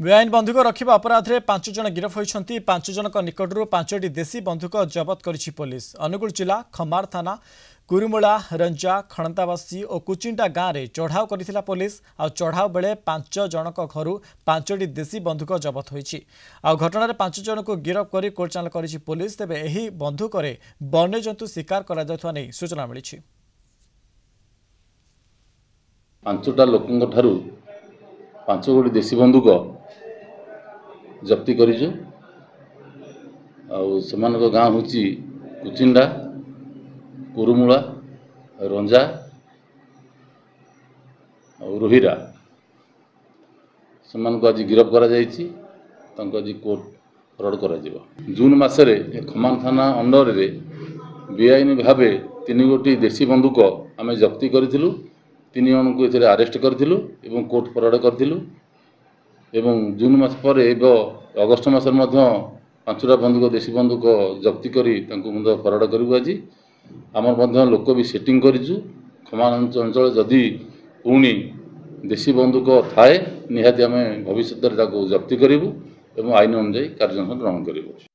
बेआईन बंधुक रखा अपराध में 5 जन गिरफ होती 5 जन निकटू 5टी देशी बंधुक जबत करिछि पुलिस। अनुगुल जिला खमार थाना कुरुमुला रंजा खणतावासी और कुचिंटा गाँव में चढ़ाऊ करथिला पुलिस। आ चढ़ाऊ बेले 5 जनक घर 5टी देशी बंधुक जबत होइछि। आ घटना 5 जन को गिरफ कर कोर्ट चालाण करिछि पुलिस। तेबे एही बंधुक वन्यजंतु शिकार करा जायथवा नै सूचना मिलिछि। 5टा लोकंक ठारू 5 गोटी देशी बंधुक जप्ति करिजु। आउ गाँव हूँ कुचिंडा कुरुमुला रंजा और रोहिरा से आज गिरफ करा जायछि। आज कोर्ट फरवर्ड करा जिवो। जून मासरे खमान थाना अंडर रे बेआईन भावे 3 गोटी देशी बंधुक आमे जप्ति करिथिलु। 3 जन को एथिरे अरेस्ट करथिलु एवं कोर्ट फरवर्ड करथिलु। एवं जून मास पर अगस्ट मासर 5टा बंधुक देशी बंधुक जप्ति करी फरवर्ड करू। आज आमर लोक भी सेटिंग करिचु। खमान अंचल जदि पुणी देशी बंधुक थाए निहाती आम भविष्य जप्ति करूँ और आईन अनुजाई कार्यानुष्ठान ग्रहण करूँ।